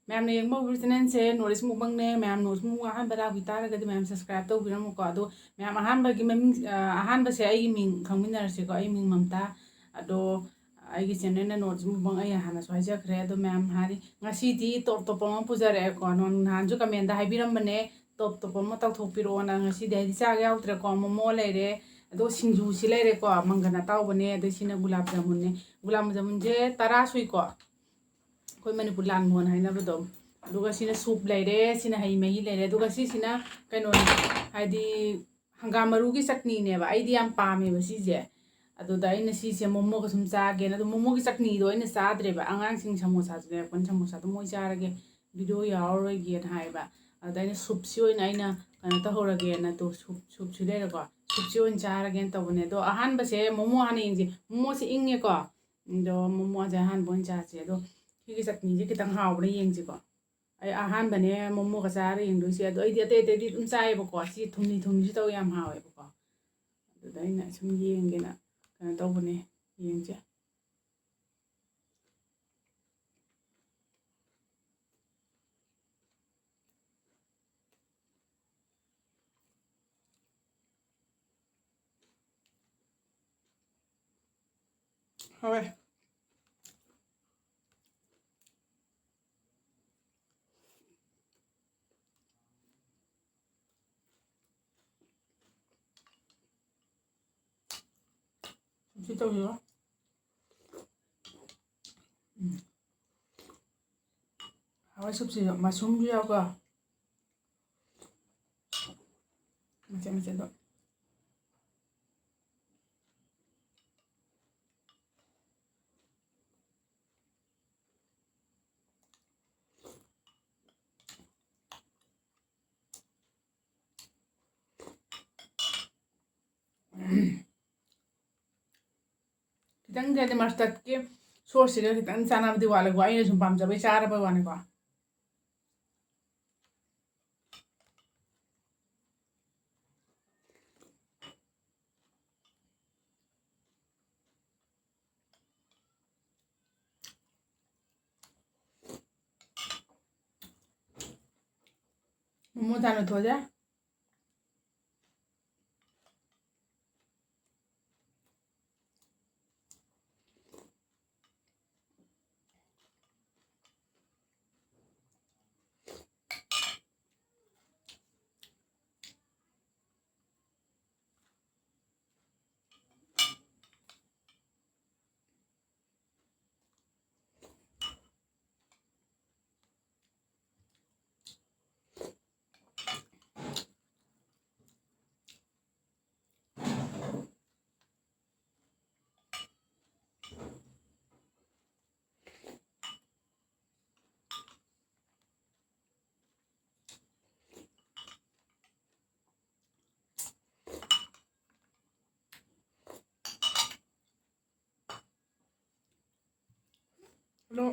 Ma'am ने young channel से knowledge मुकबंगने ma'am knows मु अहान बरा हुई मैम सब्सक्राइब तौबिरमको अदो मैम अहान बगी ममिंग अहान बसे आई मिंग खंगमिनरसे को आई मिंग ममता अदो आई चैनल नोज मुकबंग आई हाना सो हाइजखरे अदो मैम हारी ngasi top top ma pujare ko non hanju comment da haibiram bane top top ma tauthopiro na ngasi de di cha yautre ko momo leire ado singju si leire ko mangana taw bane ado sina gulab jamun je tara sui ko koi manipur lan mon haina bado duga sina soup leire sina hai mai leire duga sina kaino haidi hangam maru gi chutney ne ba aidi am pame ba si je aduda ina si se momo ko sum chaage na momo gi chutney do ina sadre ba angang sing samosa je kon samosa to moi charage video yauroi ge hai ba aduda ina soup si oina ina kana ta horage na to soup si leire ko soup si oin charage to bone do ahan ba se momo han ing je momo si inge ko do momo ja han bon cha je do ki chutney je kitang haw bane yeng ji ko ai ahan bane momo ka chare yeng do si ado ai de de di chai ba ko si thumni si to yam hawe ba ko aduda ina sum yeng ge na kana to bane yeng je hawe si to yo hawe soup si mushroom ju yaw ko macam do kitang de mustard ke source si kitang sana bdi wala ko ai sum pam jabe chara ba wane ko momo tano thoja lo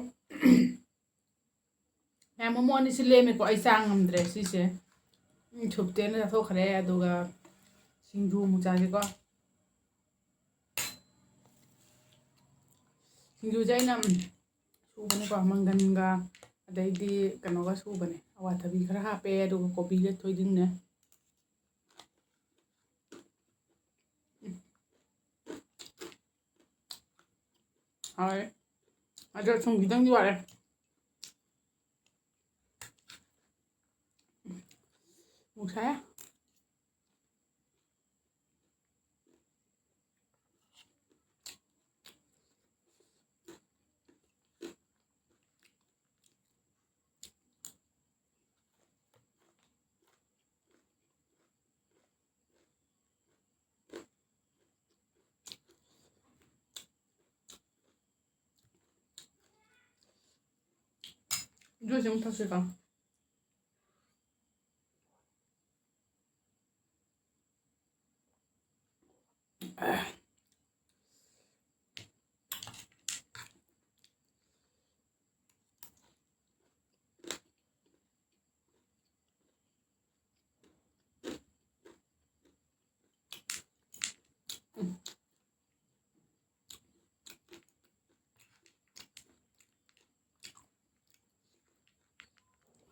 ma'am momo नि सिले में को ai sang amdre si se thupte na tho khare aduga singju mu cha je ko singju jai nam su bane ko mangan ga adai di kano ga su bane awa thabi khara ha pe aduga kopi ge thoi ding ne ai ada chung gidang di wale mu saya dua jam tak sih kan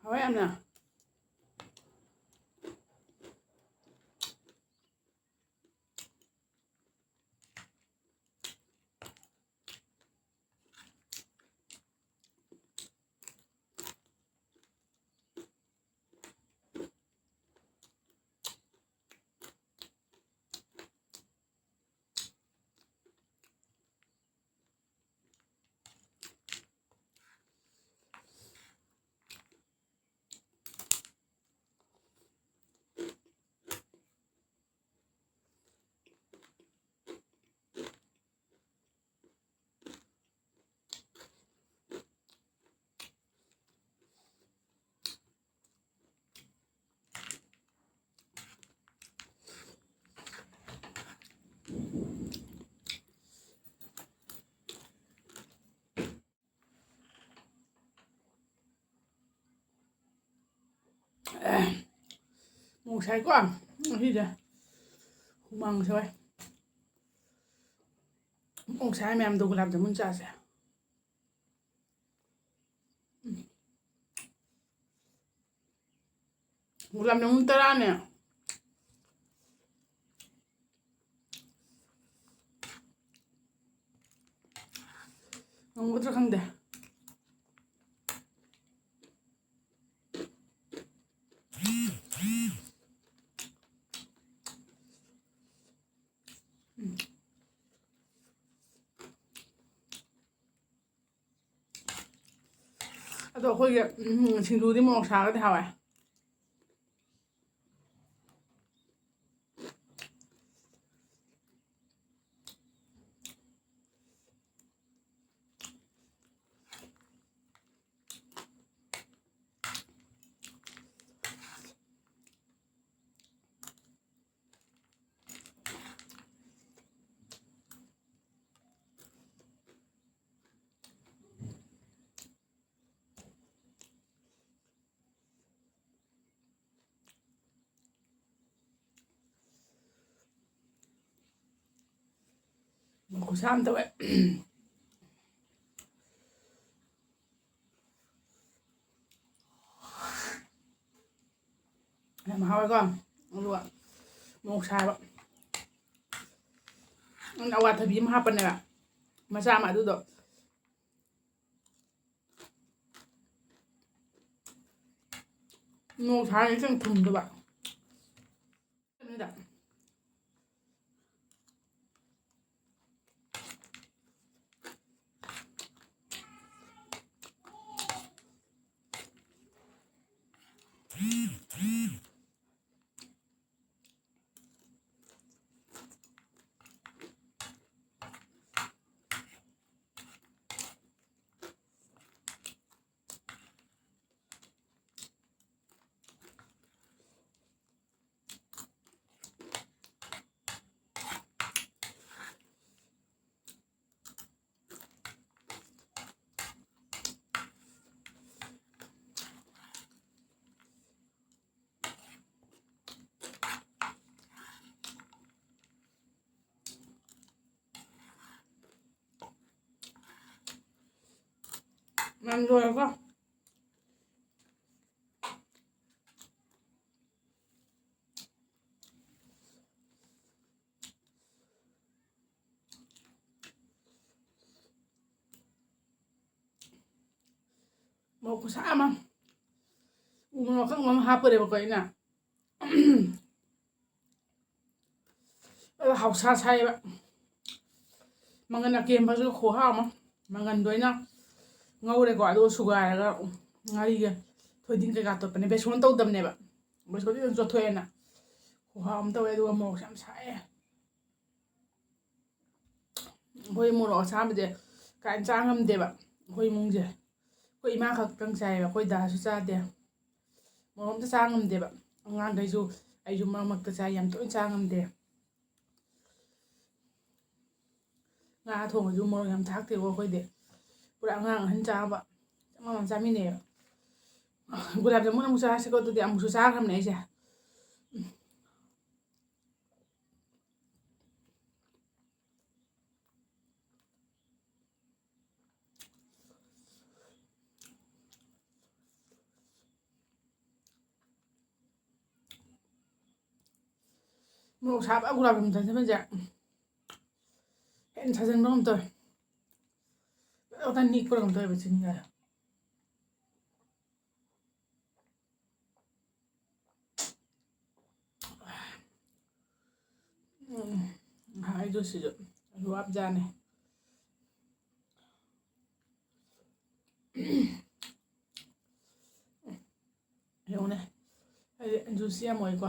ꯍꯥꯎꯋꯦ ꯌꯥꯝꯅ. Một sái quá. Gì vậy? Măng thôi. Một sái mẹ em đâu có làm cho muốn cha sẽ. Một làm cho muốn ta nè. Không có chắc không để. ꯑꯗꯣ ꯑꯩꯈꯣꯏꯒꯤ ꯁꯤꯡꯖꯨꯗꯤ ꯃꯣꯔꯣꯛ ꯁꯥꯔꯒꯗꯤ ꯍꯥꯎꯋꯦ. ꯈꯨꯠꯁꯥ ꯑꯃ ꯇꯧꯋꯦ. ꯌꯥꯝ ꯍꯥꯎꯋꯦꯀꯣ. ꯑꯗꯨꯒ ꯃꯣꯔꯣꯛ ꯁꯥꯕ. ꯑꯋꯥꯊꯕꯤ ꯑꯃ ꯍꯥꯞꯄꯅꯦꯕ. ꯃꯆꯥ ꯑꯃ ꯑꯗꯨꯗꯣ. ꯃꯣꯔꯣꯛ ꯁꯥꯔꯗꯤ ꯈꯤꯇꯪ ꯊꯨꯝꯗꯕ. Làm rồi không? Một cái xã mà nó không có hấp được cái nè. Học xa xay vậy. Mangan na kem basu khô hao mà. Mangan đôi na ngâu đây gọi đồ sugar là ngay cái thôi tin cái gạt tốt này bé xuống tàu đầm này vậy. Bé xuống đi cho thuê nè. Khô hao tàu đây đồ màu xám xay. Hồi mùa đó sao bây giờ cái anh trang làm đẹp vậy. Hồi mùng gì. Hồi má khắc trăng xay và hồi đá số xa đẹp. Mùa hôm ta sang làm đẹp vậy. Ngang cái dù ai dù mà cái xay yam tối sang làm đẹp. Nga thùng dù mồi làm thác thì có để bữa ăn ngang hơn cha vậy mà làm sao mi nè bữa làm cho muốn ăn sao sẽ có tôi ăn một số sáng hôm nay chứ ꯃꯣꯔꯣꯛ ꯁꯥꯕ ꯒꯨꯂꯥꯞ ꯖꯥꯃꯨꯟ ꯆꯥꯁꯤꯟꯕꯁꯦ ꯍꯦꯟꯅ ꯁꯥꯖꯤꯟꯕꯒꯨꯝ ꯇꯧꯋꯦ ꯈꯤꯇꯪ ꯅꯤꯛꯄꯒꯨꯝ ꯇꯧꯋꯦꯕ ꯆꯤꯟꯒ ꯍꯥꯏꯗꯣ ꯁꯤꯁꯨ ꯂꯨꯋꯥꯞꯖꯥꯅꯦ ꯌꯦꯡꯉꯨꯅꯦ ꯍꯥꯏꯗꯤ ꯖꯨꯁꯤ ꯌꯥꯝ ꯑꯣꯏꯀꯣ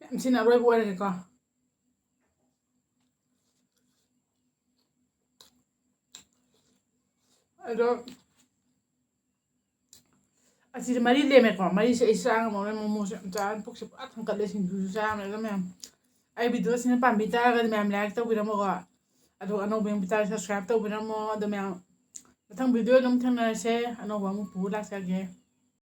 ꯌꯥꯝ ꯁꯤꯅ ꯑꯔꯣꯏꯕ ꯑꯣꯏꯔꯒꯦꯀꯣ ꯑꯗꯣ ꯑꯁꯤꯁꯦ ꯃꯔꯤ ꯂꯦꯝꯃꯦꯀꯣ ꯃꯔꯤꯁꯦ ꯑꯩ ꯆꯥ ꯉꯝꯃꯔꯣꯏ ꯃꯣꯃꯣꯁꯦ ꯌꯥꯝ ꯆꯥꯔ ꯄꯨꯛꯁꯦ ꯄꯨꯔꯥ ꯊꯟꯀꯠꯂꯦ ꯁꯤꯡꯖꯨꯁꯨ ꯆꯥꯕꯅꯦ ꯃꯌꯥꯝ ꯑꯩ ꯚꯤꯗꯤꯑꯣꯁꯤꯅ ꯄꯥꯝꯕꯤ ꯇꯥꯔꯒꯗꯤ ꯃꯌꯥꯝ ꯂꯥꯏꯛ ꯇꯧꯕꯤꯔꯝꯃꯣꯀꯣ ꯑꯗꯨꯒ ꯑꯅꯧꯕ ꯌꯦꯡꯕ ꯇꯥꯔꯒꯗꯤ ꯁꯕꯁꯀ꯭ꯔꯥꯏꯕ ꯇꯧꯕꯤꯔꯝꯃꯣ ꯑꯗꯣ ꯃꯌꯥꯝ ꯃꯊꯪ ꯚꯤꯗꯤꯑꯣ ꯑꯗꯨꯝ ꯊꯦꯡꯅꯔꯁꯦ ꯑꯅꯧꯕ ꯑꯃꯨꯛ ꯄꯨꯔ ꯂꯥꯛꯆꯒꯦ